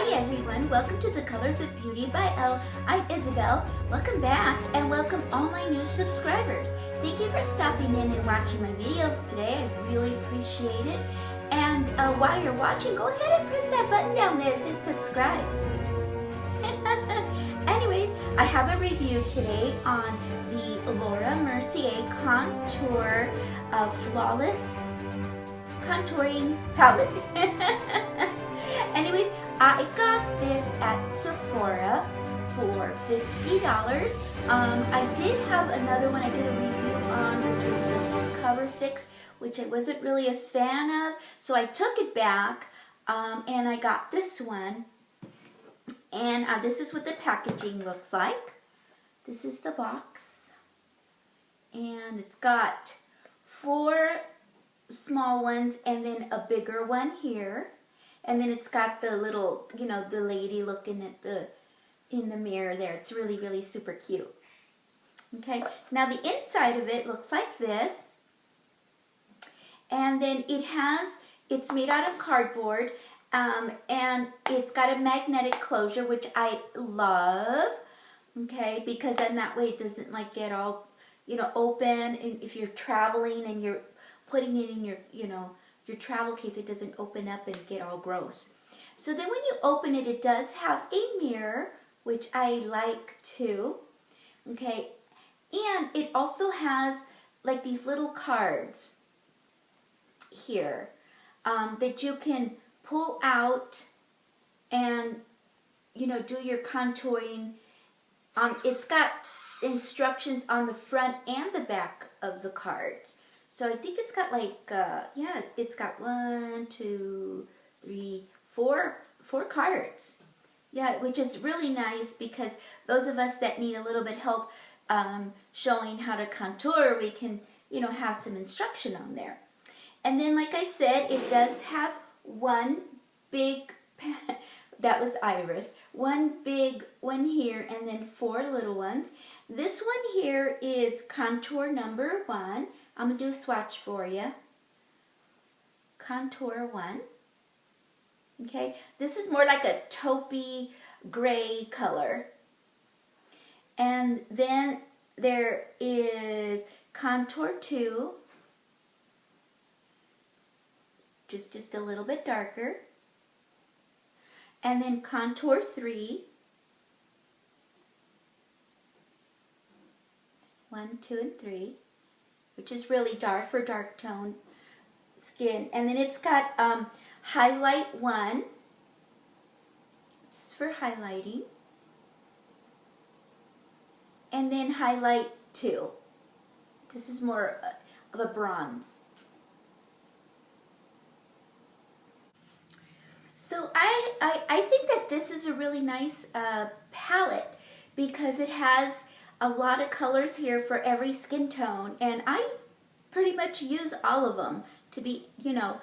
Hi everyone, welcome to The Colors of Beauty by Elle. I'm Isabel. Welcome back and welcome all my new subscribers. Thank you for stopping in and watching my videos today. I really appreciate it. And while you're watching, go ahead and press that button down there that says subscribe. Anyways, I have a review today on the Mercier Contour Flawless Contouring Palette. Anyways, I got this at Sephora for $50. I did have another one I did a review on, which was the Cover Fix, which I wasn't really a fan of, so I took it back, and I got this one. And this is what the packaging looks like. This is the box, and it's got 4 small ones and then a bigger one here. And then it's got the little, you know, the lady looking at in the mirror there. It's really, really super cute. Okay, now the inside of it looks like this. And then it's made out of cardboard. And it's got a magnetic closure, which I love. Okay, because then that way it doesn't like get all, you know, open. And if you're traveling and you're putting it in your, you know, your travel case, it doesn't open up and get all gross. So then when you open it, it does have a mirror, which I like too. Okay, and it also has like these little cards here that you can pull out and, you know, do your contouring. It's got instructions on the front and the back of the cards. So I think it's got like, yeah, it's got 1, 2, 3, 4 cards. Yeah, which is really nice because those of us that need a little bit help showing how to contour, we can, you know, have some instruction on there. And then, like I said, it does have one big, that was Iris, one big one here and then 4 little ones. This one here is contour number 1. I'm going to do a swatch for you. Contour 1. Okay, this is more like a taupey gray color. And then there is contour 2, just a little bit darker. And then contour 3. 1, 2, and 3. Which is really dark for dark tone skin. And then it's got highlight 1. This is for highlighting. And then highlight 2. This is more of a bronze. So I think that this is a really nice palette because it has a lot of colors here for every skin tone, and I pretty much use all of them to be, you know.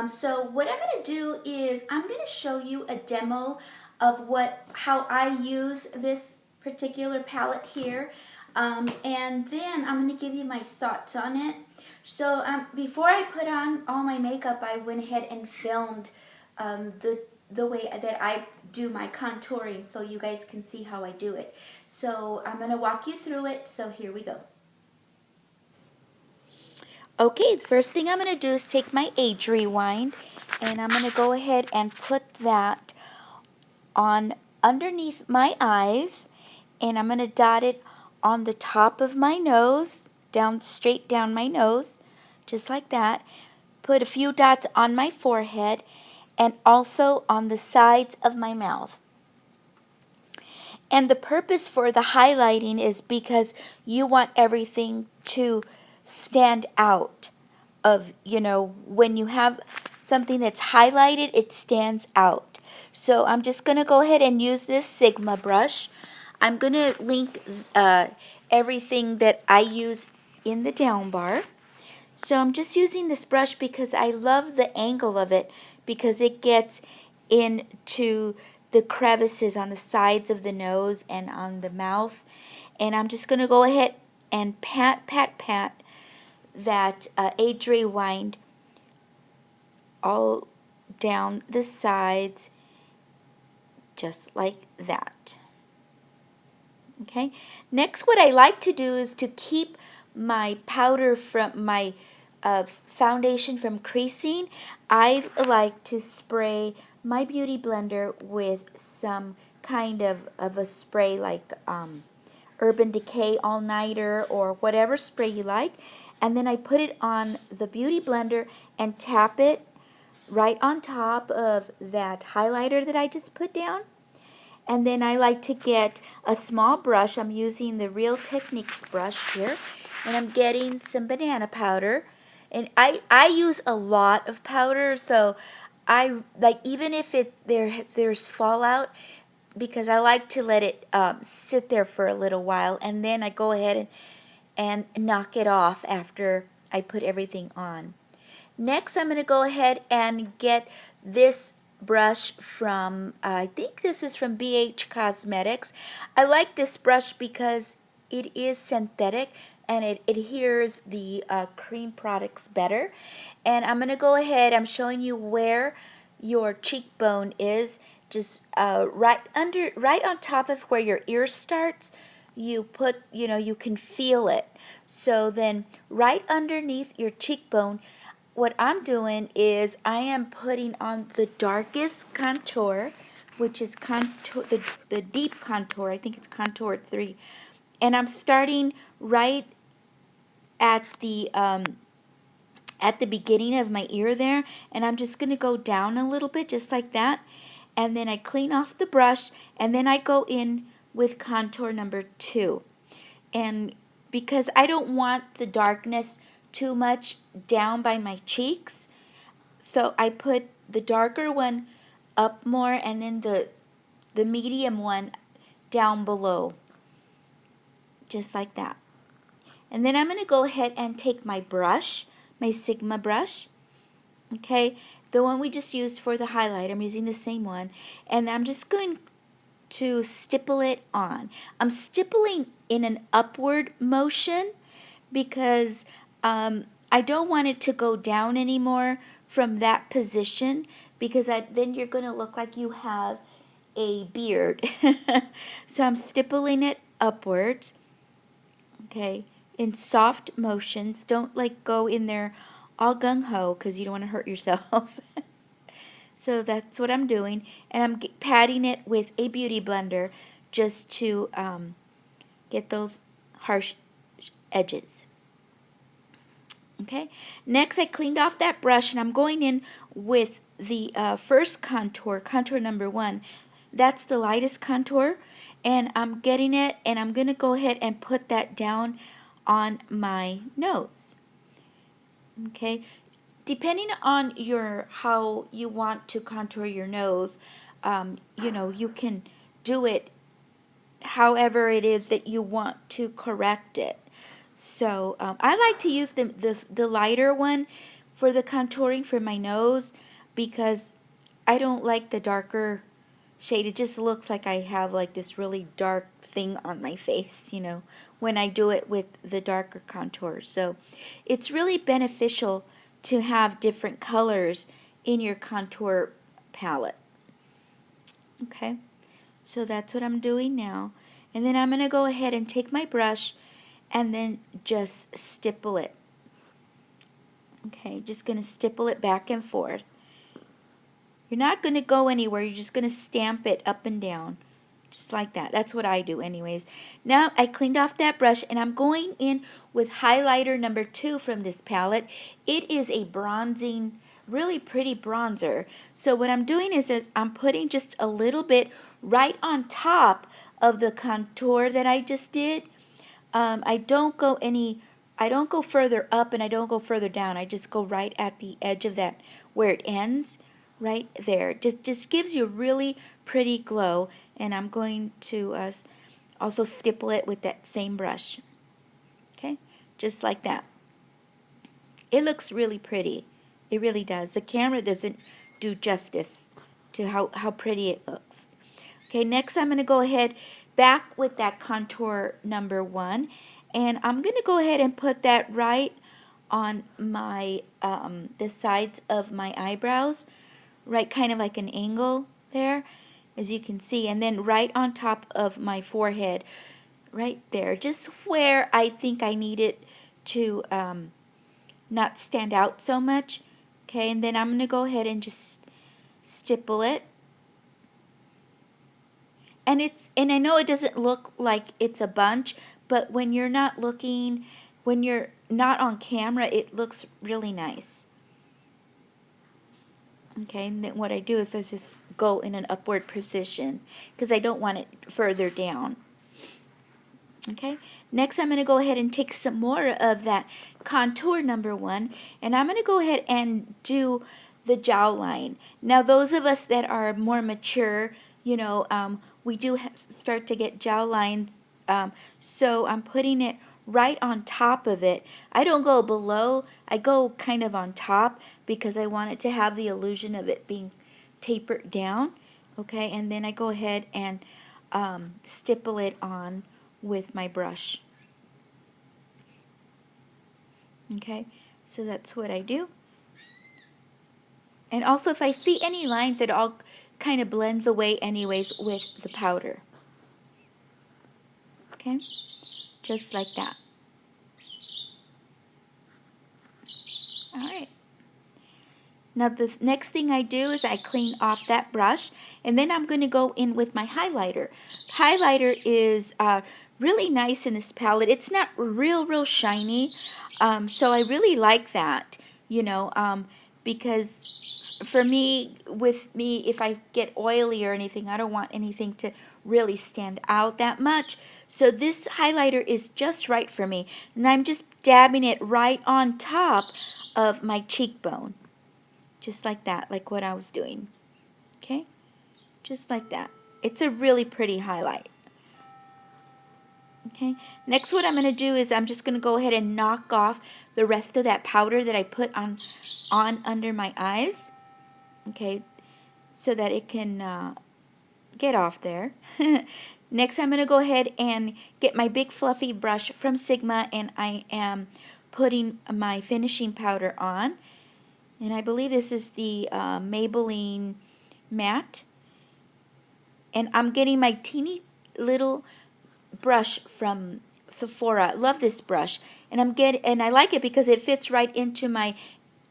So what I'm going to do is I'm going to show you a demo of how I use this particular palette here, and then I'm going to give you my thoughts on it. So before I put on all my makeup, I went ahead and filmed the way that I do my contouring so you guys can see how I do it. So I'm going to walk you through it, so here we go. Okay, the first thing I'm going to do is take my age rewind, and I'm going to go ahead and put that on underneath my eyes, and I'm going to dot it on the top of my nose, straight down my nose, just like that. Put a few dots on my forehead, and also on the sides of my mouth. And the purpose for the highlighting is because you want everything to stand out of, you know, when you have something that's highlighted, it stands out. So I'm just going to go ahead and use this Sigma brush. I'm going to link everything that I use in the down bar. So I'm just using this brush because I love the angle of it because it gets into the crevices on the sides of the nose and on the mouth. And I'm just going to go ahead and pat that age rewind all down the sides just like that. Okay, next what I like to do is to keep my powder from my foundation from creasing. I like to spray my beauty blender with some kind of a spray like Urban Decay All Nighter or whatever spray you like, and then I put it on the beauty blender and tap it right on top of that highlighter that I just put down. And then I like to get a small brush. I'm using the Real Techniques brush here, and I'm getting some banana powder. And I use a lot of powder, so I like, even if there's fallout, because I like to let it sit there for a little while, and then I go ahead and knock it off after I put everything on. Next, I'm going to go ahead and get this brush from, I think this is from BH Cosmetics. I like this brush because it is synthetic and it adheres the cream products better. And I'm going to go ahead, I'm showing you where your cheekbone is, just right on top of where your ear starts. You put, you can feel it. So then right underneath your cheekbone, what I'm doing is I am putting on the darkest contour, which is the deep contour. I think it's contour 3. And I'm starting right at the beginning of my ear there, and I'm just going to go down a little bit just like that. And then I clean off the brush, and then I go in with contour number 2. And because I don't want the darkness too much down by my cheeks, so I put the darker one up more and then the medium one down below, just like that. And then I'm going to go ahead and take my brush, my Sigma brush, okay, the one we just used for the highlight. I'm using the same one, and I'm just going to stipple it on. I'm stippling in an upward motion because I don't want it to go down anymore from that position, because then you're going to look like you have a beard. So I'm stippling it upwards, okay, in soft motions. Don't like go in there all gung-ho because you don't want to hurt yourself. So that's what I'm doing, and I'm patting it with a beauty blender just to get those harsh edges. Okay, next I cleaned off that brush, and I'm going in with the first contour, contour number 1. That's the lightest contour, and I'm getting it, and I'm going to go ahead and put that down on my nose. Okay, depending on how you want to contour your nose, you can do it however it is that you want to correct it. So I like to use the lighter one for the contouring for my nose, because I don't like the darker shade. It just looks like I have like this really dark thing on my face, when I do it with the darker contour. So it's really beneficial to have different colors in your contour palette. Okay, so that's what I'm doing now. And then I'm going to go ahead and take my brush and then just stipple it. Okay, just going to stipple it back and forth. You're not going to go anywhere. You're just going to stamp it up and down, just like that. That's what I do anyways. Now I cleaned off that brush, and I'm going in with highlighter number 2 from this palette. It is a bronzing, really pretty bronzer. So what I'm doing is I'm putting just a little bit right on top of the contour that I just did. I don't go further up and I don't go further down. I just go right at the edge of that where it ends, right there. Just gives you a really pretty glow, and I'm going to also stipple it with that same brush. Okay, just like that. It looks really pretty. It really does. The camera doesn't do justice to how pretty it looks. Okay, next I'm going to go ahead back with that contour number 1, and I'm going to go ahead and put that right on my the sides of my eyebrows, right, kind of like an angle there. as you can see, and then right on top of my forehead, right there, just where I think I need it to not stand out so much. Okay, and then I'm going to go ahead and just stipple it. And I know it doesn't look like it's a bunch, but when you're not looking, when you're not on camera, it looks really nice. Okay, and then what I do is I just go in an upward position because I don't want it further down. Okay, next I'm going to go ahead and take some more of that contour number 1, and I'm going to go ahead and do the jawline. Now those of us that are more mature, you know, we do start to get jawlines, so I'm putting it right on top of it. I don't go below, I go kind of on top because I want it to have the illusion of it being tapered down. Okay, and then I go ahead and stipple it on with my brush. Okay, so that's what I do. And also if I see any lines, it all kind of blends away anyways with the powder. Okay, just like that. Alright. Now the next thing I do is I clean off that brush, and then I'm going to go in with my highlighter. Highlighter is really nice in this palette. It's not real shiny, so I really like that, you know, because for me, if I get oily or anything, I don't want anything to really stand out that much. So this highlighter is just right for me, and I'm just dabbing it right on top of my cheekbone. Just like that, like what I was doing. Okay? Just like that. It's a really pretty highlight. Okay? Next what I'm going to do is I'm just going to go ahead and knock off the rest of that powder that I put on under my eyes. Okay? So that it can get off there. Next I'm going to go ahead and get my big fluffy brush from Sigma, and I am putting my finishing powder on. And I believe this is the Maybelline matte. And I'm getting my teeny little brush from Sephora. I love this brush, and I like it because it fits right into my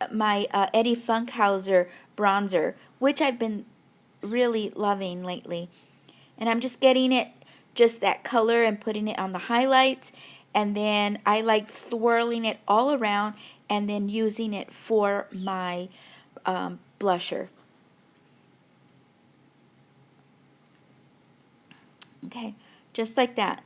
Eddie Funkhauser bronzer, which I've been really loving lately. And I'm just getting it, just that color, and putting it on the highlights, and then I like swirling it all around and then using it for my blusher. Okay, just like that.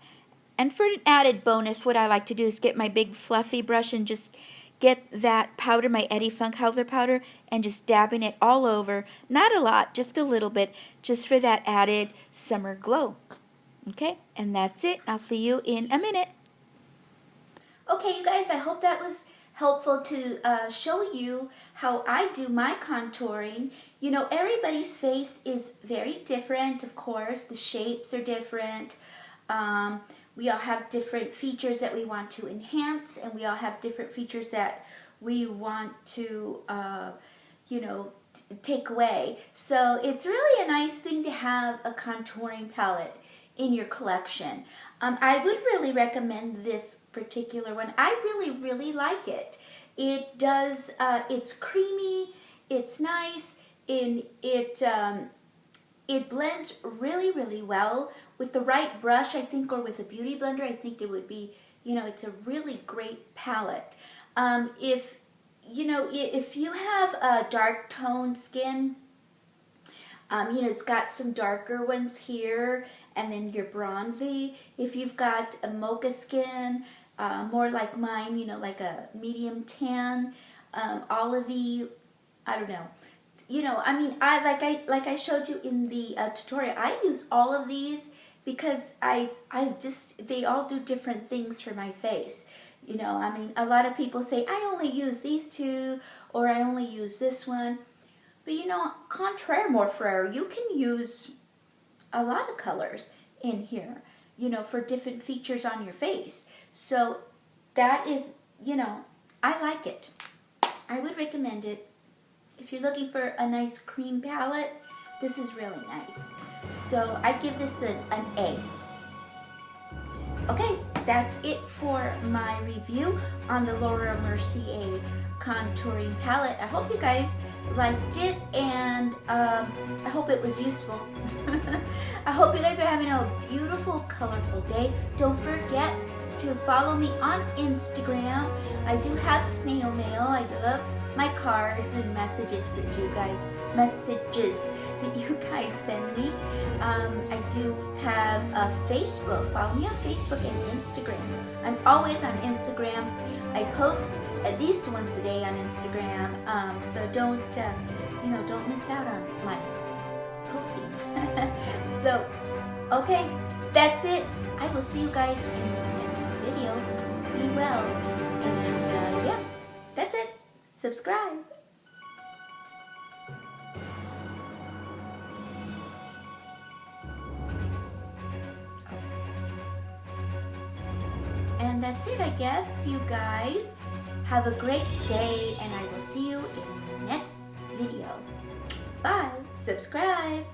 And for an added bonus, what I like to do is get my big fluffy brush and just get that powder, my Eddie Funkhauser powder, and just dabbing it all over. Not a lot, just a little bit, just for that added summer glow. Okay, and that's it. I'll see you in a minute. Okay, you guys, I hope that was helpful to show you how I do my contouring. You know, everybody's face is very different, of course. The shapes are different. We all have different features that we want to enhance, and we all have different features that we want to, you know, take away. So it's really a nice thing to have a contouring palette in your collection. I would really recommend this particular one. I really like it. It does, it's creamy, it's nice, and it blends really well. With the right brush, I think, or with a beauty blender, I think it would be, you know, it's a really great palette. If you have a dark toned skin, you know, it's got some darker ones here, and then you're bronzy. If you've got a mocha skin, more like mine, you know, like a medium tan, olivey, I don't know. You know, I mean, like I showed you in the tutorial, I use all of these because they all do different things for my face. You know, I mean, a lot of people say, I only use these two, or I only use this one. But you know, contraire more frere, you can use a lot of colors in here, you know, for different features on your face. So that is, you know, I like it. I would recommend it. If you're looking for a nice cream palette, This is really nice. So I give this an A. Okay, that's it for my review on the Laura Mercier contouring palette. I hope you guys liked it, and I hope it was useful. I hope you guys are having a beautiful, colorful day. Don't forget to follow me on Instagram. I do have snail mail. I do love my cards and messages that you guys send me. I do have a Facebook. Follow me on Facebook and Instagram. I'm always on Instagram. I post at least once a day on Instagram, so don't miss out on my posting. So, okay, that's it. I will see you guys in the next video. Be well, and yeah, that's it. Subscribe. And that's it, I guess. You guys have a great day, and I will see you in the next video. Bye. Subscribe.